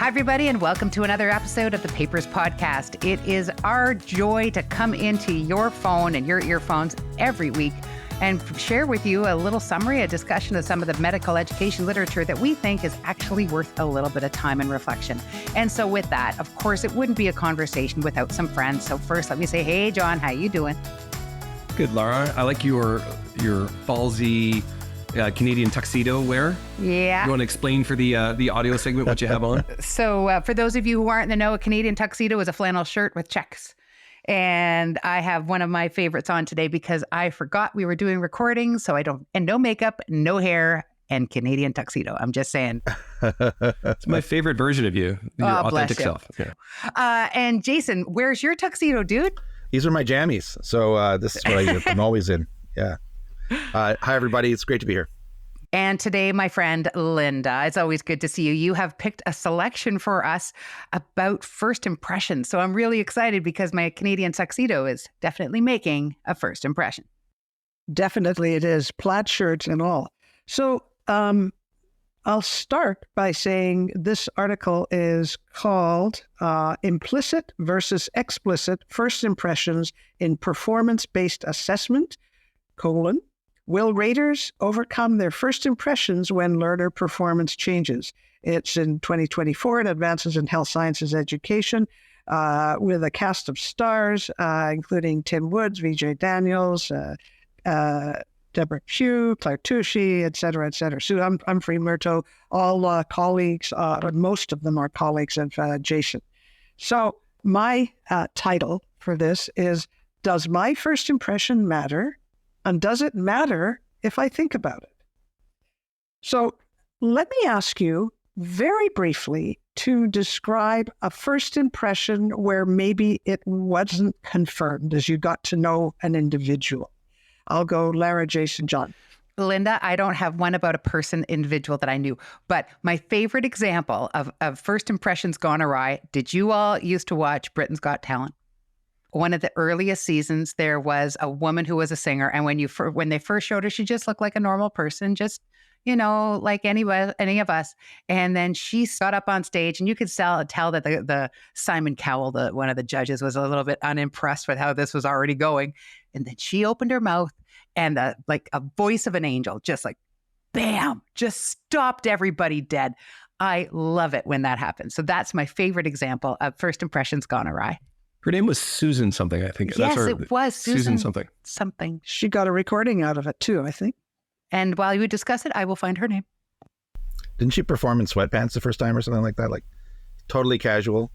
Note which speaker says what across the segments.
Speaker 1: Hi, everybody, and welcome to another episode of the Papers Podcast. It is our joy to come into your phone and your earphones every week and share with you a little summary, a discussion of some of the medical education literature that we think is actually worth a little bit of time and reflection. And so with that, of course, it wouldn't be a conversation without some friends. So first, let me say, hey, John, how you doing?
Speaker 2: Good, Lara. I like your ballsy Canadian tuxedo wear.
Speaker 1: Yeah.
Speaker 2: You want to explain for the audio segment what you have on?
Speaker 1: So for those of you who aren't in the know, a Canadian tuxedo is a flannel shirt with checks. And I have one of my favorites on today because I forgot we were doing recording. So and no makeup, no hair, and Canadian tuxedo. I'm just saying.
Speaker 2: It's my favorite version of you, your authentic self.
Speaker 1: Yeah. And Jason, where's your tuxedo, dude?
Speaker 3: These are my jammies. So this is what I'm always in. Yeah. Hi, everybody. It's great to be here.
Speaker 1: And today, my friend Linda, it's always good to see you. You have picked a selection for us about first impressions. So I'm really excited because my Canadian tuxedo is definitely making a first impression.
Speaker 4: Definitely it is. Plaid shirts and all. So I'll start by saying this article is called Implicit versus Explicit First Impressions in Performance-Based Assessment, Will raters overcome their first impressions when learner performance changes? It's in 2024 and Advances in Health Sciences Education with a cast of stars, including Tim Woods, Vijay Daniels, Deborah Pugh, Claire Tushy, et cetera, Sue Humphrey Murto, all colleagues, most of them are colleagues of Jason. So my title for this is, Does My First Impression Matter? And does it matter if I think about it? So let me ask you very briefly to describe a first impression where maybe it wasn't confirmed as you got to know an individual. I'll go Lara, Jason, John.
Speaker 1: Linda, I don't have one about a person, individual that I knew, but my favorite example of first impressions gone awry, did you all used to watch Britain's Got Talent? One of the earliest seasons, there was a woman who was a singer. And when they first showed her, she just looked like a normal person, just, like any of us. And then she got up on stage and you could tell that the Simon Cowell, one of the judges, was a little bit unimpressed with how this was already going. And then she opened her mouth and like a voice of an angel, just like, bam, just stopped everybody dead. I love it when that happens. So that's my favorite example of first impressions gone awry.
Speaker 2: Her name was Susan something, I think.
Speaker 1: Yes, it was
Speaker 2: Susan something.
Speaker 1: Something.
Speaker 4: She got a recording out of it too, I think.
Speaker 1: And while you discuss it, I will find her name.
Speaker 3: Didn't she perform in sweatpants the first time or something like that? Like totally casual.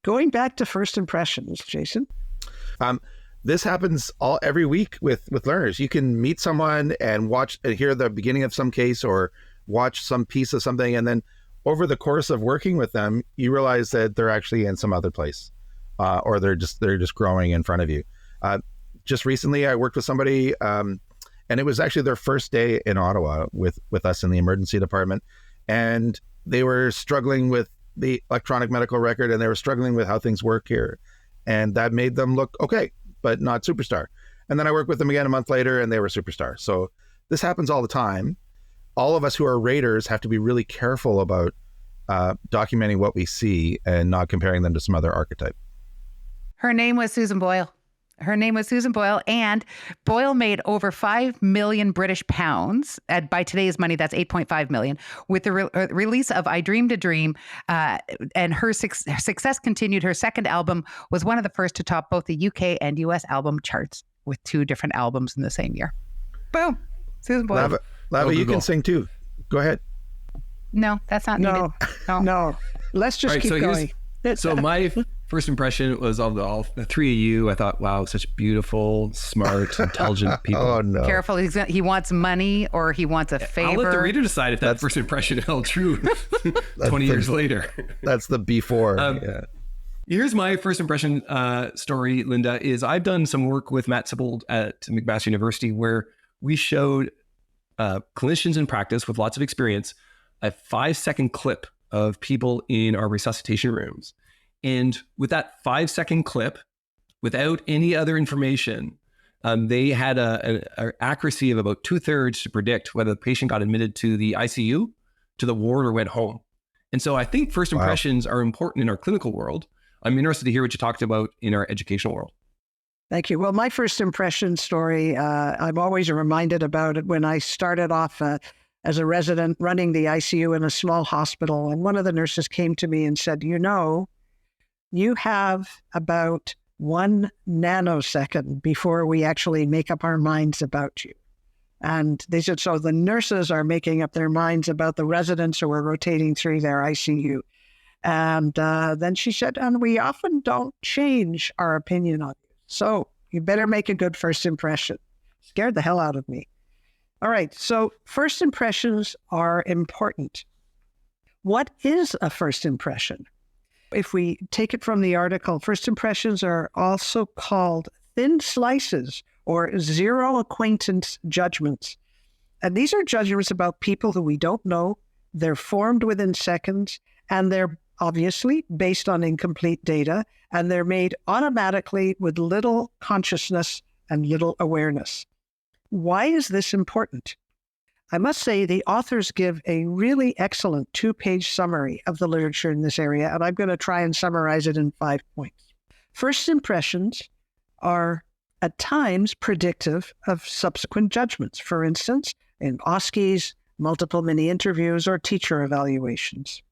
Speaker 4: Going back to first impressions, Jason.
Speaker 3: This happens every week with learners. You can meet someone and watch and hear the beginning of some case or watch some piece of something. And then over the course of working with them, you realize that they're actually in some other place. Or they're just growing in front of you. Just recently, I worked with somebody, and it was actually their first day in Ottawa with us in the emergency department, and they were struggling with the electronic medical record, and they were struggling with how things work here, and that made them look okay, but not superstar. And then I worked with them again a month later, and they were superstar. So this happens all the time. All of us who are raters have to be really careful about documenting what we see and not comparing them to some other archetype.
Speaker 1: Her name was Susan Boyle. And Boyle made over 5 million British pounds. By today's money, that's 8.5 million. With the release of I Dreamed a Dream, and her success continued. Her second album was one of the first to top both the UK and US album charts with 2 different albums in the same year. Boom. Susan Boyle.
Speaker 3: Lava, you can sing too. Go ahead.
Speaker 1: No, that's not needed.
Speaker 4: No. Let's just keep going.
Speaker 2: So my first impression was of all the 3 of you. I thought, wow, such beautiful, smart, intelligent people.
Speaker 3: Oh, no.
Speaker 1: Careful. He wants money or he wants a favor.
Speaker 2: I'll let the reader decide if that first impression held true 20 years later.
Speaker 3: That's the before. Yeah.
Speaker 2: Here's my first impression story, Linda, is I've done some work with Matt Sippold at McMaster University where we showed clinicians in practice with lots of experience a 5-second clip of people in our resuscitation rooms. And with that 5-second clip, without any other information, they had an accuracy of about 2/3 to predict whether the patient got admitted to the ICU, to the ward, or went home. And so I think first impressions are important in our clinical world. I'm interested to hear what you talked about in our educational world.
Speaker 4: Thank you. Well, my first impression story, I'm always reminded about it when I started off as a resident running the ICU in a small hospital. And one of the nurses came to me and said, you have about 1 nanosecond before we actually make up our minds about you. And they said, so the nurses are making up their minds about the residents who are rotating through their ICU. And then she said, and we often don't change our opinion on you. So you better make a good first impression. Scared the hell out of me. All right. So first impressions are important. What is a first impression? If we take it from the article, first impressions are also called thin slices or zero acquaintance judgments. And these are judgments about people who we don't know. They're formed within seconds, and they're obviously based on incomplete data, and they're made automatically with little consciousness and little awareness. Why is this important? I must say the authors give a really excellent 2-page summary of the literature in this area, and I'm going to try and summarize it in 5 points. First impressions are at times predictive of subsequent judgments, for instance, in OSCEs, multiple mini-interviews, or teacher evaluations.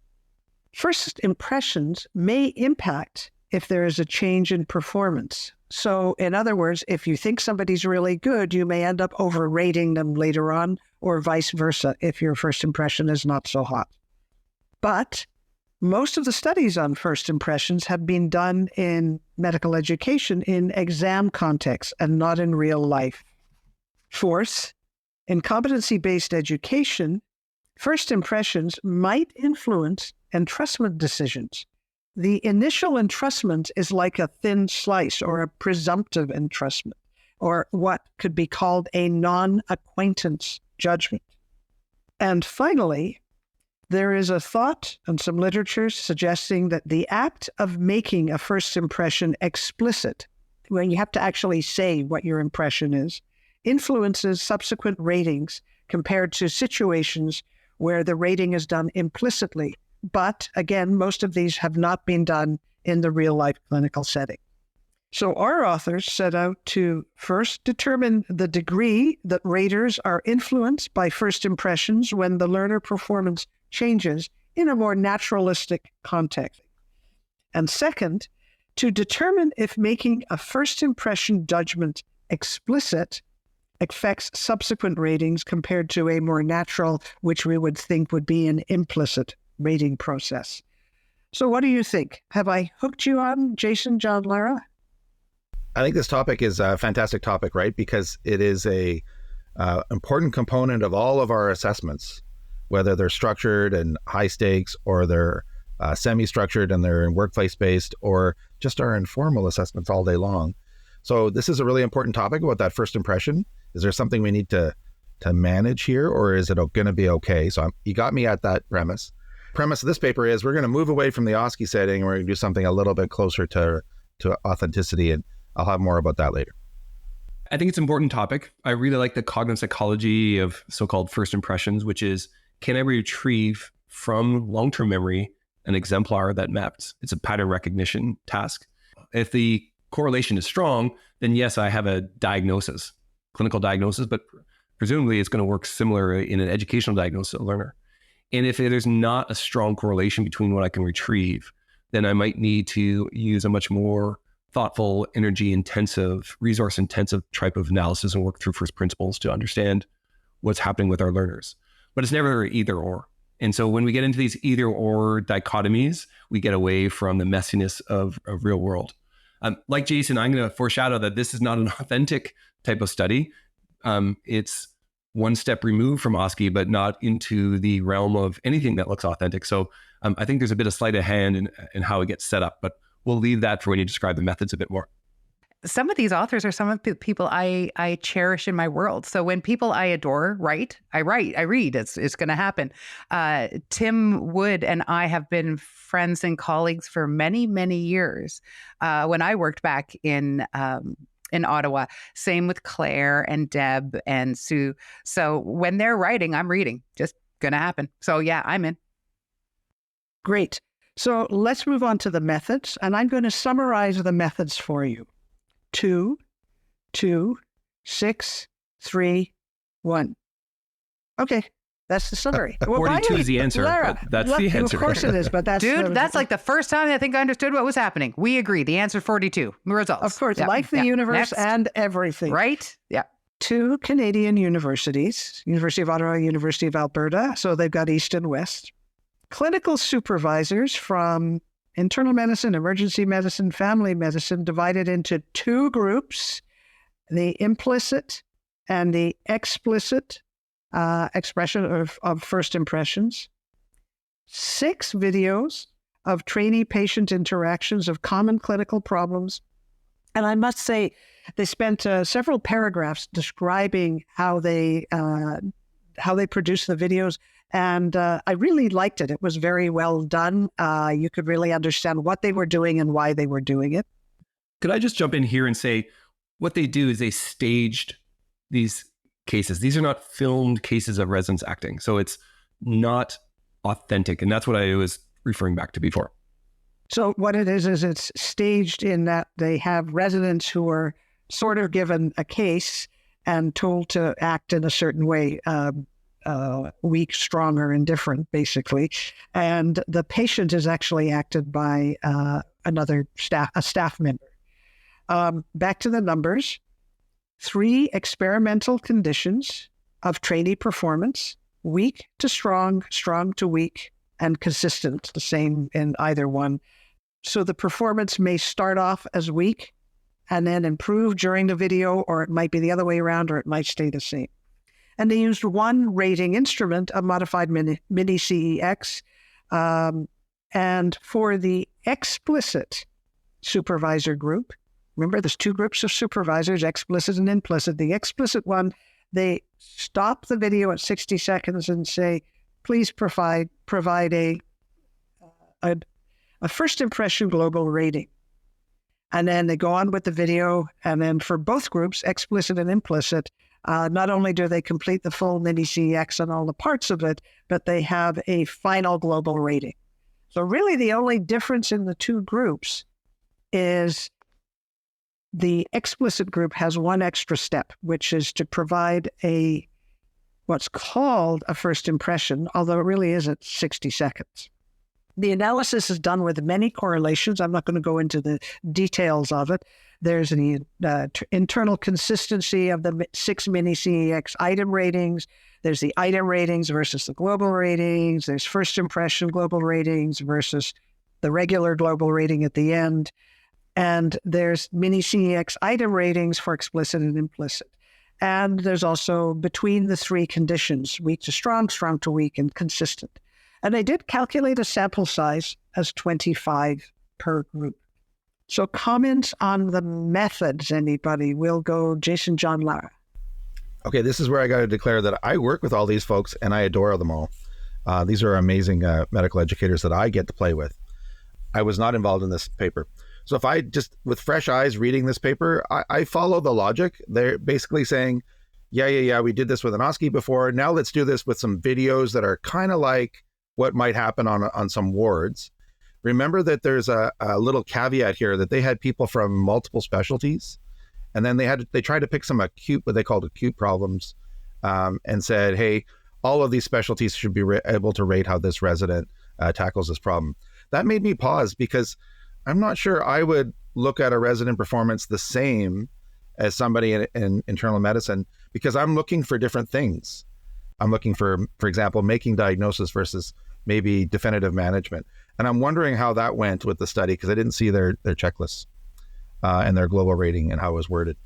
Speaker 4: First impressions may impact if there is a change in performance. So, in other words, if you think somebody's really good, you may end up overrating them later on, or vice versa if your first impression is not so hot. But most of the studies on first impressions have been done in medical education in exam context and not in real life. Fourth, in competency-based education, first impressions might influence entrustment decisions. The initial entrustment is like a thin slice or a presumptive entrustment, or what could be called a non-acquaintance judgment. And finally, there is a thought and some literature suggesting that the act of making a first impression explicit, when you have to actually say what your impression is, influences subsequent ratings compared to situations where the rating is done implicitly. But again, most of these have not been done in the real-life clinical setting. So our authors set out to first determine the degree that raters are influenced by first impressions when the learner performance changes in a more naturalistic context. And second, to determine if making a first impression judgment explicit affects subsequent ratings compared to a more natural, which we would think would be an implicit rating process. So what do you think? Have I hooked you on, Jason, John, Lara?
Speaker 3: I think this topic is a fantastic topic, right? Because it is a important component of all of our assessments, whether they're structured and high stakes, or they're semi-structured and they're in workplace-based, or just our informal assessments all day long. So this is a really important topic about that first impression. Is there something we need to manage here, or is it going to be okay? So you got me at that premise. Premise of this paper is we're going to move away from the OSCE setting, and we're going to do something a little bit closer to authenticity, and I'll have more about that later.
Speaker 2: I think it's an important topic. I really like the cognitive psychology of so-called first impressions, which is, can I retrieve from long-term memory an exemplar that maps? It's a pattern recognition task. If the correlation is strong, then yes, I have a diagnosis, clinical diagnosis, but presumably it's going to work similar in an educational diagnosis of a learner. And if there's not a strong correlation between what I can retrieve, then I might need to use a much more thoughtful, energy-intensive, resource-intensive type of analysis and work through first principles to understand what's happening with our learners. But it's never either or. And so when we get into these either or dichotomies, we get away from the messiness of real world. Like Jason, I'm going to foreshadow that this is not an authentic type of study. It's one step removed from OSCE, but not into the realm of anything that looks authentic. So I think there's a bit of sleight of hand in how it gets set up, but we'll leave that for when you describe the methods a bit more.
Speaker 1: Some of these authors are some of the people I cherish in my world. So when people I adore write, I read. It's going to happen. Tim Wood and I have been friends and colleagues for many, many years. When I worked back in Ottawa, same with Claire and Deb and Sue. So when they're writing, I'm reading. Just going to happen. So yeah, I'm in.
Speaker 4: Great. So let's move on to the methods, and I'm going to summarize the methods for you. 2, 2, 6, 3, 1. Okay, that's the summary.
Speaker 2: 42 is the answer.
Speaker 4: Lara,
Speaker 2: That's the answer.
Speaker 4: Of course it is, but that's...
Speaker 1: Dude, that's like the first time I think I understood what was happening. We agree. The answer is 42. Results.
Speaker 4: Of course,
Speaker 1: Yeah.
Speaker 4: like the
Speaker 1: Yeah.
Speaker 4: universe
Speaker 1: Next.
Speaker 4: and everything.
Speaker 1: Right? Yeah.
Speaker 4: 2 Canadian universities, University of Ottawa, University of Alberta, so they've got East and West. Clinical supervisors from internal medicine, emergency medicine, family medicine, divided into 2 groups, the implicit and the explicit expression of first impressions. 6 videos of trainee-patient interactions of common clinical problems. And I must say, they spent several paragraphs describing how they produced the videos. And I really liked it. It was very well done. You could really understand what they were doing and why they were doing it.
Speaker 2: Could I just jump in here and say what they do is they staged these cases. These are not filmed cases of residents acting. So it's not authentic. And that's what I was referring back to before.
Speaker 4: So what it is it's staged in that they have residents who are sort of given a case and told to act in a certain way, weak, strong, or indifferent, basically. And the patient is actually acted by a staff member. Back to the numbers. 3 experimental conditions of trainee performance: weak to strong, strong to weak, and consistent, the same in either one. So the performance may start off as weak and then improve during the video, or it might be the other way around, or it might stay the same. And they used one rating instrument, a modified mini CEX. And for the explicit supervisor group, remember there's 2 groups of supervisors, explicit and implicit. The explicit one, they stop the video at 60 seconds and say, please provide a first impression global rating. And then they go on with the video. And then for both groups, explicit and implicit, not only do they complete the full mini CEX and all the parts of it, but they have a final global rating. So really the only difference in the 2 groups is the explicit group has one extra step, which is to provide what's called a first impression, although it really isn't 60 seconds. The analysis is done with many correlations. I'm not going to go into the details of it. There's the internal consistency of the 6 mini CEX item ratings. There's the item ratings versus the global ratings. There's first impression global ratings versus the regular global rating at the end. And there's mini CEX item ratings for explicit and implicit. And there's also between the 3 conditions, weak to strong, strong to weak, and consistent. And they did calculate a sample size as 25 per group. So comments on the methods, anybody? We'll go Jason, John, Lara.
Speaker 3: Okay, this is where I got to declare that I work with all these folks and I adore them all. These are amazing medical educators that I get to play with. I was not involved in this paper. So if I just, with fresh eyes reading this paper, I follow the logic. They're basically saying, yeah, we did this with an OSCE before. Now let's do this with some videos that are kind of like what might happen on some wards. Remember that there's a little caveat here that they had people from multiple specialties, and then they tried to pick some what they called acute problems, and said, hey, all of these specialties should be able to rate how this resident tackles this problem. That made me pause because I'm not sure I would look at a resident performance the same as somebody in internal medicine, because I'm looking for different things. I'm looking for example, making diagnosis versus maybe definitive management. And I'm wondering how that went with the study, because I didn't see their checklists and their global rating and how it was worded.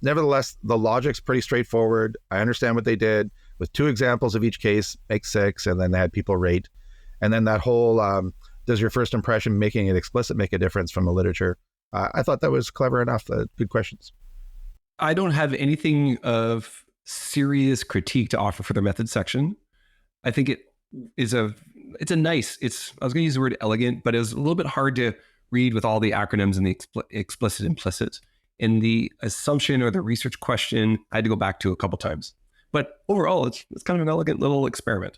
Speaker 3: Nevertheless, the logic's pretty straightforward. I understand what they did with 2 examples of each case, make 6, and then they had people rate. And then that whole, does your first impression making it explicit make a difference from the literature? I thought that was clever enough. Good questions.
Speaker 2: I don't have anything of serious critique to offer for their method section. I think I was going to use the word elegant, but it was a little bit hard to read with all the acronyms and the explicit, implicit. And the assumption or the research question, I had to go back to a couple times. But overall, it's kind of an elegant little experiment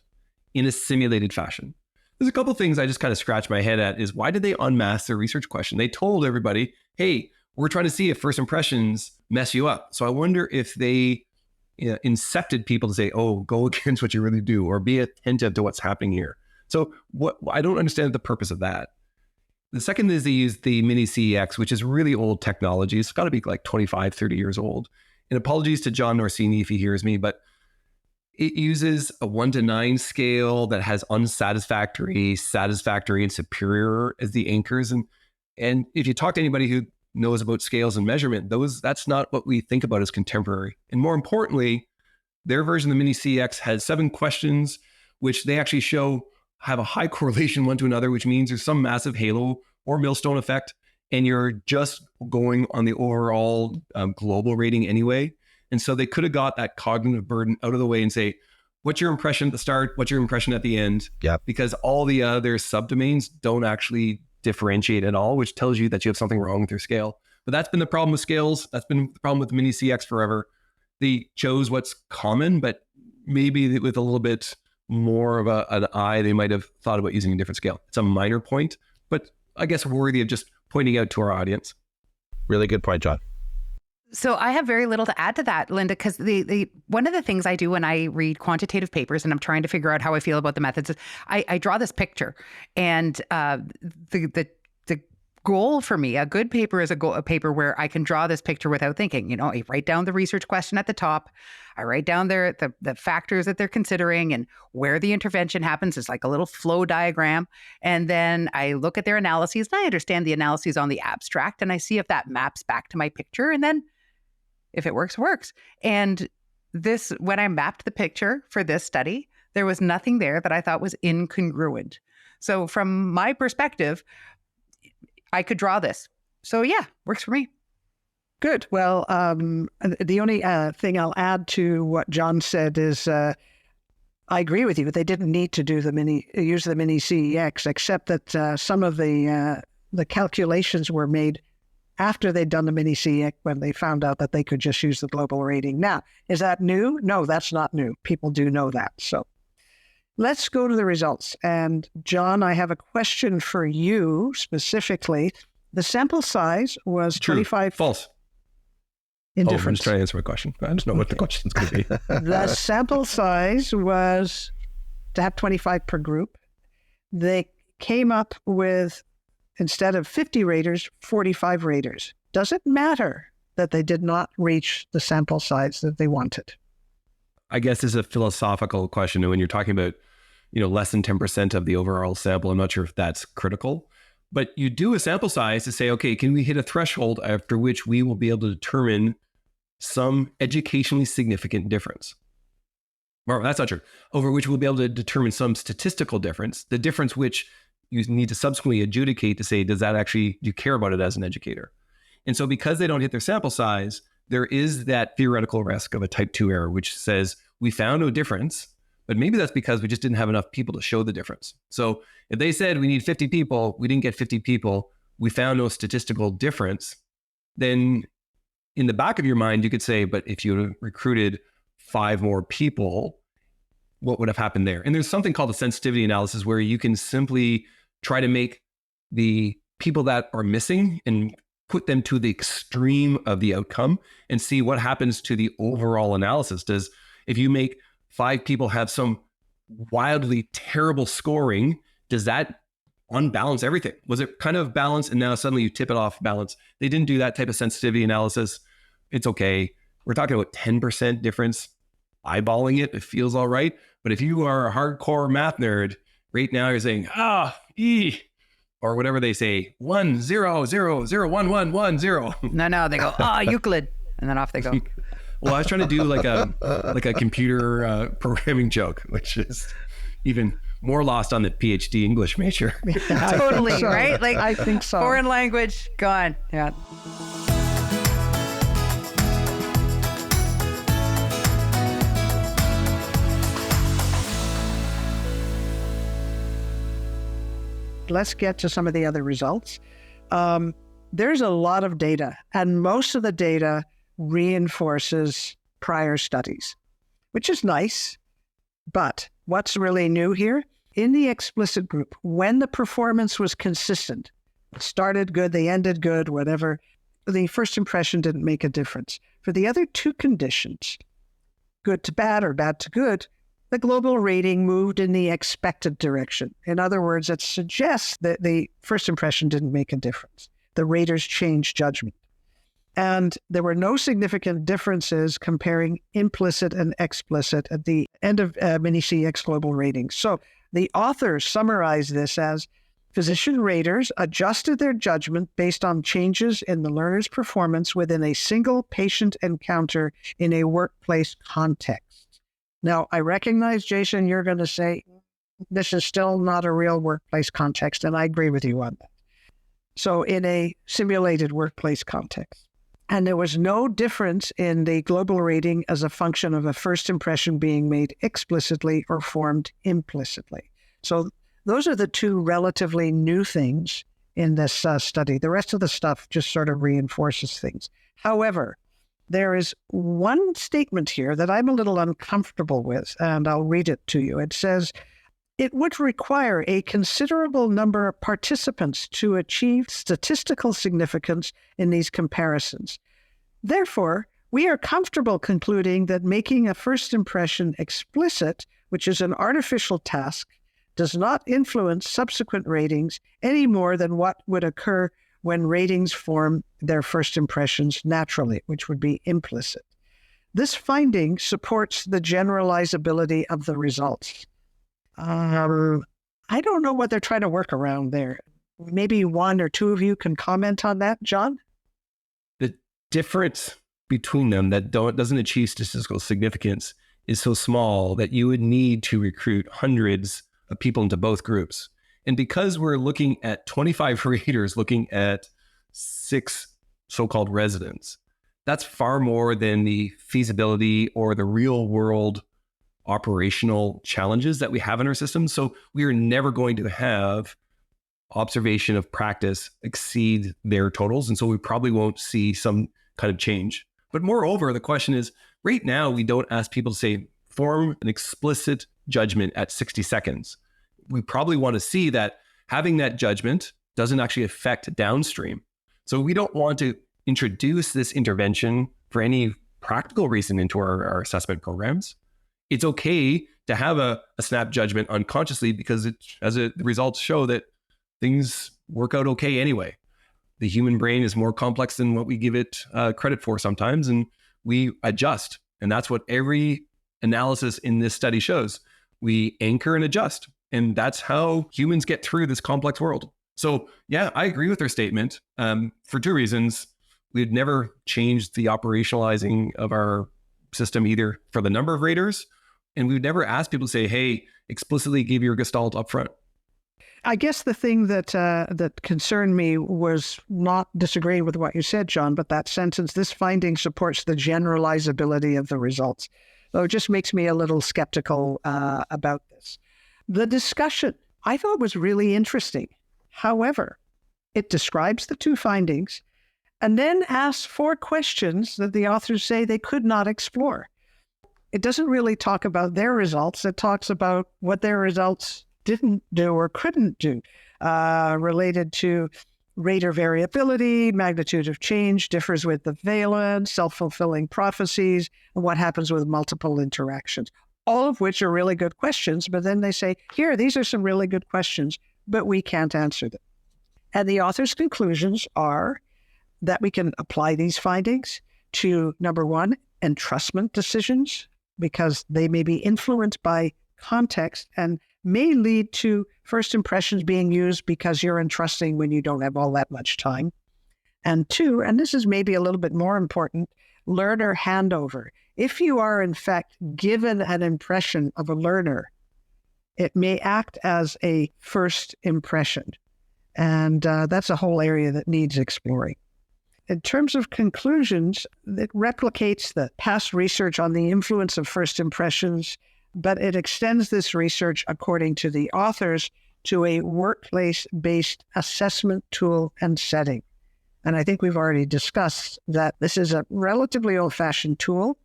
Speaker 2: in a simulated fashion. There's a couple things I just kind of scratch my head at is why did they unmask their research question? They told everybody, hey, we're trying to see if first impressions mess you up. So I wonder if they incepted people to say, oh, go against what you really do or be attentive to what's happening here. So I don't understand the purpose of that. The second is they use the mini CEX, which is really old technology. It's got to be like 25, 30 years old. And apologies to John Norsini if he hears me, but it uses a 1 to 9 scale that has unsatisfactory, satisfactory, and superior as the anchors. And if you talk to anybody who knows about scales and measurement, that's not what we think about as contemporary. And more importantly, their version of the mini CEX has 7 questions, which they actually show have a high correlation one to another, which means there's some massive halo or millstone effect, and you're just going on the overall global rating anyway. And so they could have got that cognitive burden out of the way and say, what's your impression at the start? What's your impression at the end?
Speaker 3: Yeah.
Speaker 2: Because all the other subdomains don't actually differentiate at all, which tells you that you have something wrong with your scale. But that's been the problem with scales. That's been the problem with mini CX forever. They chose what's common, but maybe with a little bit more of an eye, they might have thought about using a different scale. It's a minor point, but I guess worthy of just pointing out to our audience.
Speaker 3: Really good point, John.
Speaker 1: So I have very little to add to that, Linda, because the one of the things I do when I read quantitative papers and I'm trying to figure out how I feel about the methods is I draw this picture, and the goal for me, a good paper is a paper where I can draw this picture without thinking. You know, I write down the research question at the top. I write down the factors that they're considering and where the intervention happens. It's like a little flow diagram. And then I look at their analyses and I understand the analyses on the abstract and I see if that maps back to my picture. And then if it works, works. And when I mapped the picture for this study, there was nothing there that I thought was incongruent. So from my perspective, I could draw this. So yeah, works for me.
Speaker 4: Good. Well, the only thing I'll add to what John said is I agree with you. They didn't need to use the mini CEX, except that some of the calculations were made after they'd done the mini CEX when they found out that they could just use the global rating. Now, is that new? No, that's not new. People do know that. So let's go to the results. And John, I have a question for you specifically. The sample size was
Speaker 2: True.
Speaker 4: 25.
Speaker 2: False.
Speaker 4: Indifference.
Speaker 2: I'm just trying to answer my question. I just know what the question's going to be.
Speaker 4: The sample size was to have 25 per group. They came up with, instead of 50 raters, 45 raters. Does it matter that they did not reach the sample size that they wanted?
Speaker 2: I guess it's a philosophical question. And when you're talking about, less than 10% of the overall sample, I'm not sure if that's critical. But you do a sample size to say, okay, can we hit a threshold after which we will be able to determine some educationally significant difference? Or that's not true. Over which we'll be able to determine some statistical difference, the difference which you need to subsequently adjudicate to say, do you care about it as an educator? And so because they don't hit their sample size, there is that theoretical risk of a type 2 error, which says we found no difference, but maybe that's because we just didn't have enough people to show the difference. So if they said we need 50 people, we didn't get 50 people, we found no statistical difference, then in the back of your mind, you could say, but if you recruited 5 more people, what would have happened there? And there's something called a sensitivity analysis where you can simply try to make the people that are missing and put them to the extreme of the outcome and see what happens to the overall analysis. If you make 5 people have some wildly terrible scoring, does that unbalance everything? Was it kind of balanced and now suddenly you tip it off balance? They didn't do that type of sensitivity analysis. It's okay. We're talking about 10% difference. Eyeballing it feels all right. But if you are a hardcore math nerd, right now you're saying, or whatever they say, 1 0 0 0 1 1 1 0.
Speaker 1: No, they go, Euclid, and then off they go.
Speaker 2: Well, I was trying to do like a computer programming joke, which is even more lost on the PhD English major.
Speaker 1: Totally, so, right? Like
Speaker 4: I think so.
Speaker 1: Foreign language, gone. Yeah.
Speaker 4: Let's get to some of the other results. There's a lot of data, and most of the data reinforces prior studies, which is nice. But what's really new here? In the explicit group, when the performance was consistent, it started good, they ended good, whatever, the first impression didn't make a difference. For the other two conditions, good to bad or bad to good, the global rating moved in the expected direction. In other words, it suggests that the first impression didn't make a difference. The raters changed judgment. And there were no significant differences comparing implicit and explicit at the end of mini-CX global ratings. So the authors summarized this as physician raters adjusted their judgment based on changes in the learner's performance within a single patient encounter in a workplace context. Now, I recognize, Jason, you're going to say this is still not a real workplace context, and I agree with you on that. So in a simulated workplace context. And there was no difference in the global rating as a function of a first impression being made explicitly or formed implicitly. So those are the two relatively new things in this study. The rest of the stuff just sort of reinforces things. However, there is one statement here that I'm a little uncomfortable with, and I'll read it to you. It says, it would require a considerable number of participants to achieve statistical significance in these comparisons. Therefore, we are comfortable concluding that making a first impression explicit, which is an artificial task, does not influence subsequent ratings any more than what would occur when ratings form their first impressions naturally, which would be implicit. This finding supports the generalizability of the results. I don't know what they're trying to work around there. Maybe one or two of you can comment on that, John?
Speaker 2: The difference between them that doesn't achieve statistical significance is so small that you would need to recruit hundreds of people into both groups. And because we're looking at 25 raters looking at 6 so-called residents, that's far more than the feasibility or the real world operational challenges that we have in our system. So we are never going to have observation of practice exceed their totals. And so we probably won't see some kind of change. But moreover, the question is, right now, we don't ask people to say, form an explicit judgment at 60 seconds. We probably want to see that having that judgment doesn't actually affect downstream. So we don't want to introduce this intervention for any practical reason into our assessment programs. It's okay to have a snap judgment unconsciously because the results show that things work out okay anyway. The human brain is more complex than what we give it credit for sometimes, and we adjust. And that's what every analysis in this study shows. We anchor and adjust. And that's how humans get through this complex world. So yeah, I agree with their statement for two reasons. We'd never change the operationalizing of our system either for the number of raters, and we would never ask people to say, hey, explicitly give your gestalt up front.
Speaker 4: I guess the thing that concerned me was not disagreeing with what you said, John, but that sentence, this finding supports the generalizability of the results. So it just makes me a little skeptical about this. The discussion, I thought, was really interesting. However, it describes the two findings and then asks 4 questions that the authors say they could not explore. It doesn't really talk about their results. It talks about what their results didn't do or couldn't do, related to rater variability, magnitude of change, differs with the valence, self-fulfilling prophecies, and what happens with multiple interactions. All of which are really good questions, but then they say, here, these are some really good questions, but we can't answer them. And the author's conclusions are that we can apply these findings to, number one, entrustment decisions, because they may be influenced by context and may lead to first impressions being used because you're entrusting when you don't have all that much time. And 2, and this is maybe a little bit more important, learner handover. If you are, in fact, given an impression of a learner, it may act as a first impression. And that's a whole area that needs exploring. In terms of conclusions, it replicates the past research on the influence of first impressions, but it extends this research, according to the authors, to a workplace-based assessment tool and setting. And I think we've already discussed that this is a relatively old-fashioned tool,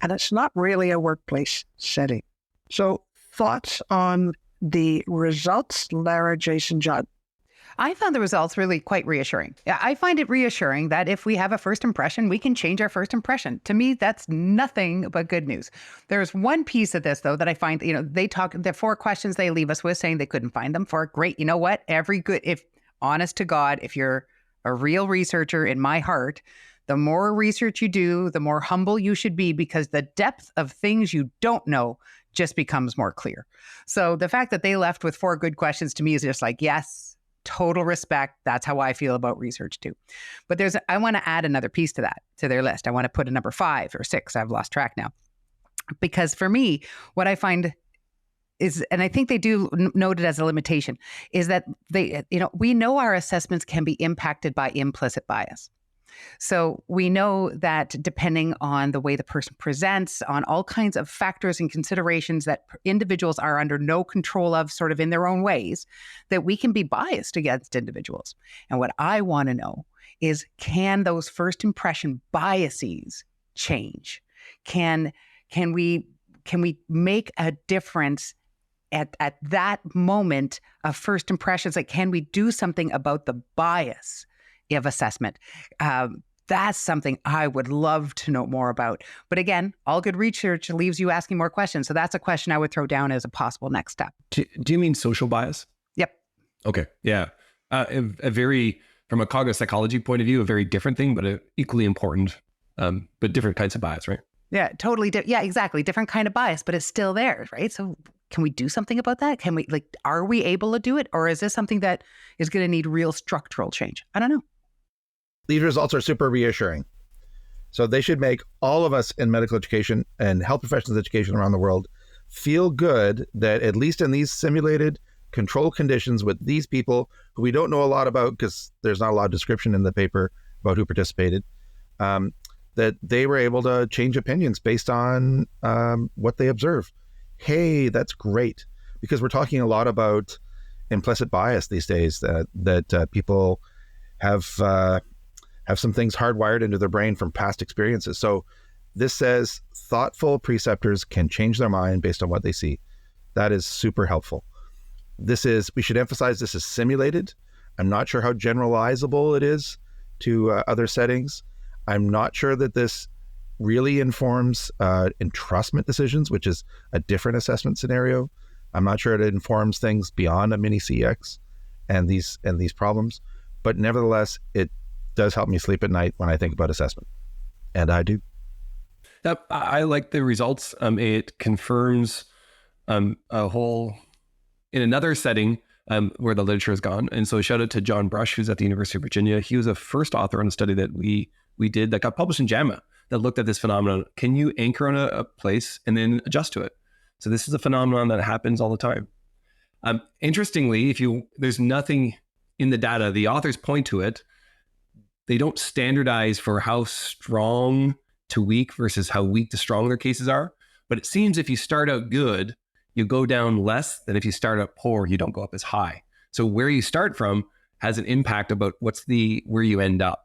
Speaker 4: and it's not really a workplace setting. So thoughts on the results, Lara, Jason, John?
Speaker 1: I found the results really quite reassuring. I find it reassuring that if we have a first impression, we can change our first impression. To me, that's nothing but good news. There's one piece of this, though, that I find, the 4 questions they leave us with saying they couldn't find them for. Great. You know what? If honest to God, if you're a real researcher in my heart, the more research you do, the more humble you should be, because the depth of things you don't know just becomes more clear. So the fact that they left with 4 good questions to me is just like, yes, total respect. That's how I feel about research too. But I want to add another piece to their list. I want to put a number 5 or 6. I've lost track now. Because for me, what I find is, and I think they do note it as a limitation, is that we know our assessments can be impacted by implicit bias. So we know that depending on the way the person presents, on all kinds of factors and considerations that individuals are under no control of sort of in their own ways, that we can be biased against individuals. And what I want to know is, can those first impression biases change? Can we make a difference at that moment of first impressions? Like, can we do something about the bias of assessment? That's something I would love to know more about. But again, all good research leaves you asking more questions. So that's a question I would throw down as a possible next step.
Speaker 2: Do you mean social bias?
Speaker 1: Yep.
Speaker 2: Okay. Yeah. From a cognitive psychology point of view, a very different thing, but equally important, but different kinds of bias, right?
Speaker 1: Yeah, totally. Yeah, exactly. Different kind of bias, but it's still there, right? So can we do something about that? Are we able to do it? Or is this something that is going to need real structural change? I don't know.
Speaker 3: These results are super reassuring. So they should make all of us in medical education and health professionals education around the world feel good that at least in these simulated control conditions with these people who we don't know a lot about, because there's not a lot of description in the paper about who participated, that they were able to change opinions based on what they observed. Hey, that's great, because we're talking a lot about implicit bias these days, that people have some things hardwired into their brain from past experiences. So this says thoughtful preceptors can change their mind based on what they see. That is super helpful. We should emphasize this is simulated. I'm not sure how generalizable it is to other settings. I'm not sure that this really informs entrustment decisions, which is a different assessment scenario. I'm not sure it informs things beyond a mini CX and these problems, but nevertheless, it does help me sleep at night when I think about assessment, and I do.
Speaker 2: I like the results. It confirms in another setting where the literature has gone. And so shout out to John Brush, who's at the University of Virginia. He was a first author on a study that we did that got published in JAMA that looked at this phenomenon. Can you anchor on a place and then adjust to it? So this is a phenomenon that happens all the time. Interestingly, there's nothing in the data, the authors point to it. They don't standardize for how strong to weak versus how weak to strong their cases are. But it seems if you start out good, you go down less than if you start out poor, you don't go up as high. So where you start from has an impact about where you end up.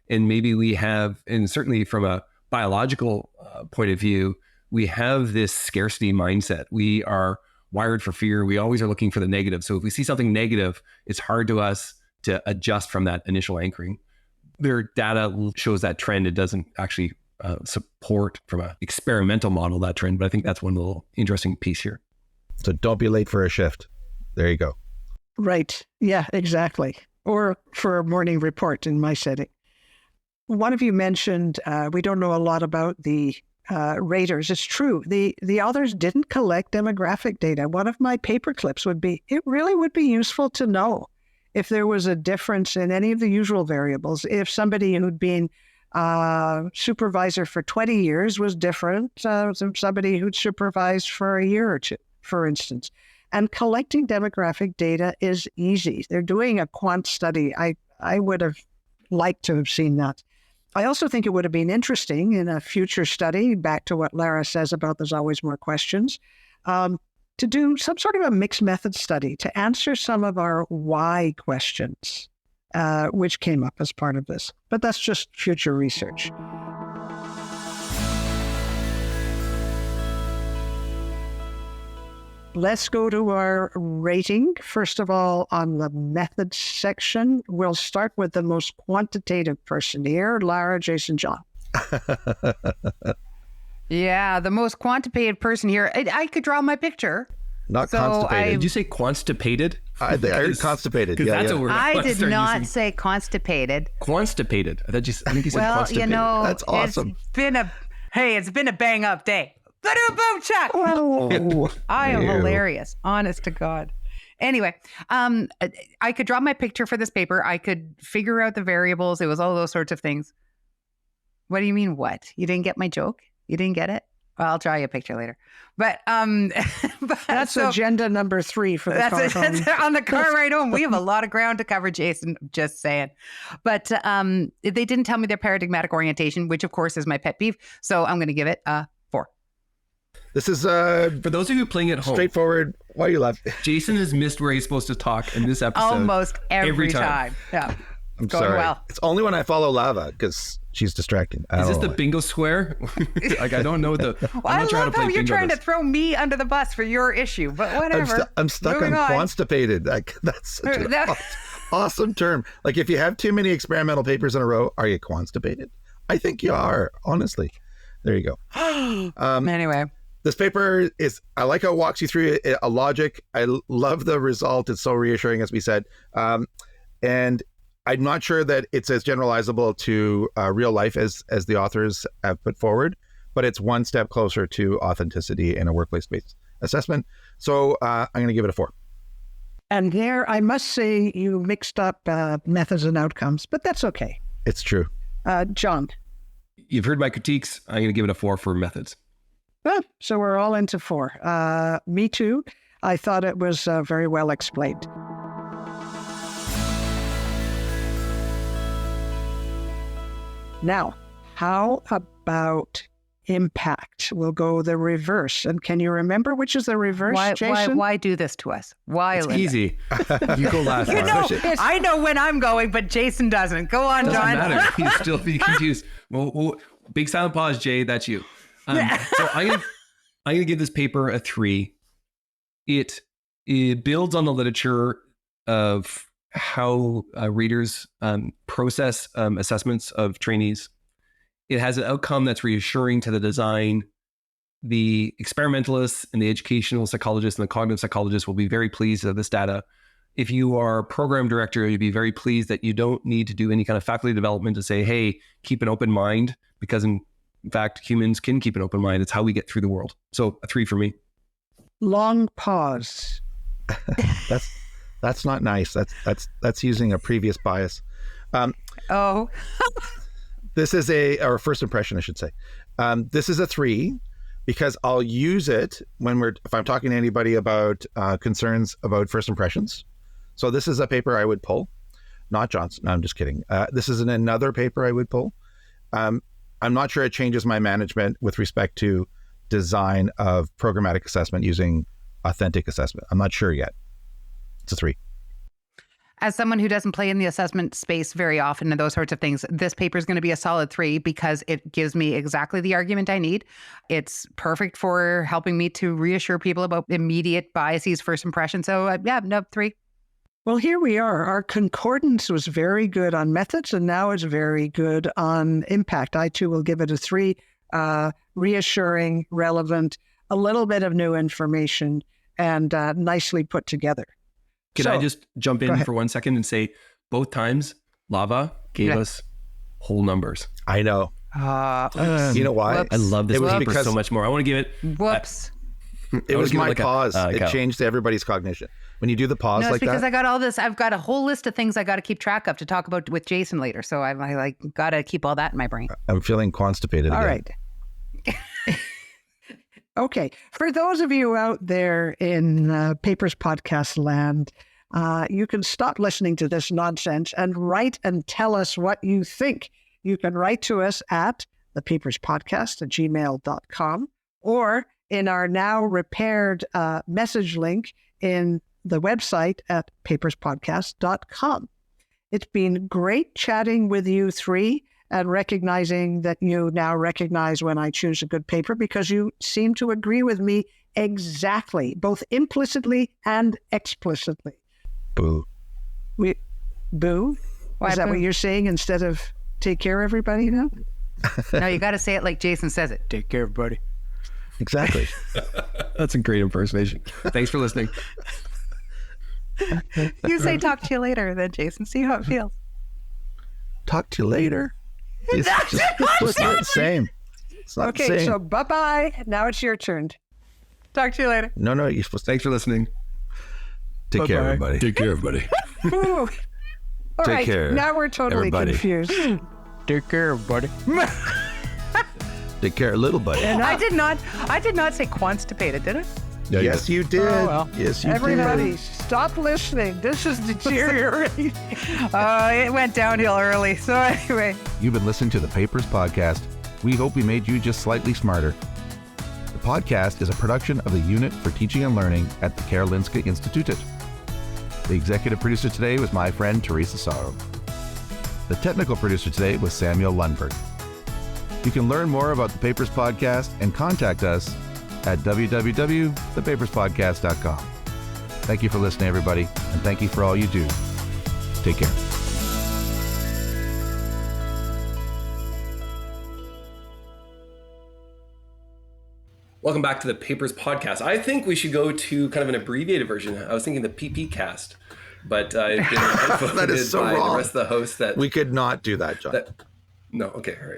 Speaker 2: And maybe we have, and certainly from a biological point of view, we have this scarcity mindset. We are wired for fear. We always are looking for the negative. So if we see something negative, it's hard to us to adjust from that initial anchoring. Their data shows that trend. It doesn't actually support from an experimental model that trend, but I think that's one little interesting piece here.
Speaker 3: So don't be late for a shift. There you go.
Speaker 4: Right. Yeah, exactly. Or for a morning report in my setting. One of you mentioned we don't know a lot about the raters. It's true. The authors didn't collect demographic data. One of my paper clips would be, it really would be useful to know if there was a difference in any of the usual variables. If somebody who'd been supervisor for 20 years was different than somebody who'd supervised for a year or two, for instance. And collecting demographic data is easy. They're doing a quant study. I would have liked to have seen that. I also think it would have been interesting in a future study, back to what Lara says about there's always more questions, to do some sort of a mixed method study to answer some of our why questions, which came up as part of this. But that's just future research. Let's go to our rating. First of all, on the methods section, we'll start with the most quantitative person here, Lara, Jason, John.
Speaker 1: Yeah, the most quantitative person here. I could draw my picture.
Speaker 3: Not
Speaker 1: So
Speaker 3: constipated.
Speaker 2: Did you say constipated?
Speaker 3: I heard constipated.
Speaker 2: Because
Speaker 3: Yeah,
Speaker 2: that's
Speaker 3: yeah.
Speaker 2: a word.
Speaker 1: I
Speaker 2: want to
Speaker 1: did
Speaker 2: start
Speaker 1: not
Speaker 2: using.
Speaker 1: say constipated.
Speaker 2: Constipated. I think you said
Speaker 1: Well,
Speaker 2: constipated.
Speaker 3: That's awesome.
Speaker 1: It's been a bang up day. Boom, Chuck.
Speaker 4: Oh,
Speaker 1: I am
Speaker 3: Ew.
Speaker 1: hilarious, honest to God. Anyway, I could draw my picture for this paper. I could figure out the variables. It was all those sorts of things. What do you mean, what? You didn't get my joke? You didn't get it? Well, I'll draw you a picture later. But,
Speaker 4: that's
Speaker 1: so,
Speaker 4: agenda number 3 for the car
Speaker 1: that's
Speaker 4: home.
Speaker 1: on the car ride home. We have a lot of ground to cover, Jason, just saying. But they didn't tell me their paradigmatic orientation, which of course is my pet peeve. So I'm going to give it a 4.
Speaker 3: This is
Speaker 2: For those of you playing at home,
Speaker 3: straightforward. Why are you laughing?
Speaker 2: Jason has missed where he's supposed to talk in this episode.
Speaker 1: Almost every
Speaker 2: time.
Speaker 1: time. Yeah.
Speaker 3: I'm
Speaker 1: Going
Speaker 3: sorry.
Speaker 1: well.
Speaker 3: It's only when I follow Lava because she's distracting.
Speaker 2: Is this the bingo square? Like, I don't know the.
Speaker 1: Well,
Speaker 2: I'm
Speaker 1: I
Speaker 2: not trying to
Speaker 1: love
Speaker 2: play
Speaker 1: how you're
Speaker 2: bingo
Speaker 1: trying to
Speaker 2: this.
Speaker 1: throw me under the bus for your issue, but whatever.
Speaker 3: I'm stuck
Speaker 1: Moving
Speaker 3: on constipated. That's such an
Speaker 1: That-
Speaker 3: awesome term. Like if you have too many experimental papers in a row, are you constipated? I think you are, honestly. There you go.
Speaker 1: Anyway,
Speaker 3: This paper is, I like how it walks you through a logic. I love the result. It's so reassuring, as we said. And I'm not sure that it's as generalizable to real life as the authors have put forward, but it's one step closer to authenticity in a workplace-based assessment. So I'm going to give it a 4.
Speaker 4: And there, I must say, you mixed up methods and outcomes, but that's okay.
Speaker 3: It's true.
Speaker 4: John.
Speaker 2: You've heard my critiques. I'm going to give it a 4 for methods.
Speaker 4: Well, so we're all into 4. Me too. I thought it was very well explained. Now, how about impact? We'll go the reverse. And can you remember which is the reverse, Jason?
Speaker 1: why do this to us? Why,
Speaker 2: It's
Speaker 1: Linda?
Speaker 2: easy. You go last.
Speaker 1: You
Speaker 2: Lara.
Speaker 1: know, I know when I'm going, but Jason doesn't. Go on,
Speaker 2: Doesn't
Speaker 1: John.
Speaker 2: matter. He's still be confused. Well, big silent pause, Jay. That's you. So I'm gonna give this paper a 3. It builds on the literature of how readers process assessments of trainees. It has an outcome that's reassuring to the design. The experimentalists and the educational psychologists and the cognitive psychologists will be very pleased with this data. If you are a program director, you'd be very pleased that you don't need to do any kind of faculty development to say, hey, keep an open mind, because in fact, humans can keep an open mind. It's how we get through the world. So a 3 for me.
Speaker 4: Long pause.
Speaker 3: That's not nice. That's using a previous bias.
Speaker 1: Oh,
Speaker 3: This is or first impression, I should say. This is a 3 because I'll use it if I'm talking to anybody about concerns about first impressions. So this is a paper I would pull, not Johnson. No, I'm just kidding. This is another paper I would pull. I'm not sure it changes my management with respect to design of programmatic assessment using authentic assessment. I'm not sure yet. It's a 3.
Speaker 1: as someone who doesn't play in the assessment space very often and those sorts of things, this paper is going to be a solid 3 because it gives me exactly the argument I need. It's perfect for helping me to reassure people about immediate biases, first impression. So 3.
Speaker 4: Well, here we are. Our concordance was very good on methods, and now it's very good on impact. I, too, will give it a 3. Reassuring, relevant, a little bit of new information, and nicely put togetger.
Speaker 2: Can I just jump in for 1 second and say both times Lava gave us whole numbers.
Speaker 3: I know. You know why?
Speaker 1: Whoops.
Speaker 2: I love this
Speaker 3: It was
Speaker 2: paper
Speaker 3: because-
Speaker 2: so much more. I want to give it.
Speaker 1: Whoops.
Speaker 3: It was
Speaker 2: give it
Speaker 3: my
Speaker 2: like a-
Speaker 3: pause. It
Speaker 2: go.
Speaker 3: changed everybody's cognition. When you do the pause
Speaker 1: No, it's
Speaker 3: like
Speaker 1: because
Speaker 3: that,
Speaker 1: I got all this. I've got a whole list of things I got to keep track of to talk about with Jason later. So I like got to keep all that in my brain.
Speaker 3: I'm feeling constipated
Speaker 4: All
Speaker 3: again.
Speaker 4: right. Okay. For those of you out there in Papers Podcast land, you can stop listening to this nonsense and write and tell us what you think. You can write to us at thepaperspodcast@gmail.com or in our now repaired message link in the website at paperspodcast.com. It's been great chatting with you 3 and recognizing that you now recognize when I choose a good paper because you seem to agree with me exactly, both implicitly and explicitly.
Speaker 3: Boo.
Speaker 4: Boo?
Speaker 1: Why
Speaker 4: Is that
Speaker 1: boo?
Speaker 4: what you're saying instead of take care, everybody? Now?
Speaker 1: No, you got to say it like Jason says it. Take care, everybody.
Speaker 3: Exactly.
Speaker 2: That's a great impersonation. Thanks for listening.
Speaker 1: You say talk to you later, then Jason, see how it feels.
Speaker 3: Talk to you later. It's not the same. It's not the
Speaker 4: Okay,
Speaker 3: same.
Speaker 4: so bye-bye. Now it's your turn.
Speaker 1: Talk to you later.
Speaker 3: No, you're supposed to
Speaker 2: Thanks for listening.
Speaker 3: take care, everybody.
Speaker 2: Take care, everybody.
Speaker 4: Ooh. All
Speaker 3: Take
Speaker 4: right,
Speaker 3: care,
Speaker 4: now we're totally
Speaker 3: everybody.
Speaker 4: confused.
Speaker 2: Take care, everybody.
Speaker 3: Take care, little buddy.
Speaker 1: I did not say constipated, did I?
Speaker 2: Yeah,
Speaker 3: Yes, you did.
Speaker 1: Oh, well.
Speaker 3: Yes, you
Speaker 4: Everybody,
Speaker 3: did.
Speaker 4: stop listening. This is deteriorating.
Speaker 1: It went downhill early. So anyway,
Speaker 3: You've been listening to the Papers Podcast. We hope we made you just slightly smarter. The podcast is a production of the Unit for Teaching and Learning at the Karolinska Institutet. The executive producer today was my friend Teresa Sörö. The technical producer today was Samuel Lundberg. You can learn more about the Papers Podcast and contact us at www.thepaperspodcast.com. Thank you for listening, everybody, and thank you for all you do. Take care.
Speaker 2: Welcome back to the Papers Podcast. I think we should go to kind of an abbreviated version. I was thinking the PP cast, but it's been
Speaker 3: That is so
Speaker 2: by
Speaker 3: wrong.
Speaker 2: the rest of the hosts that
Speaker 3: We could not do that, John.
Speaker 2: no, okay, all right.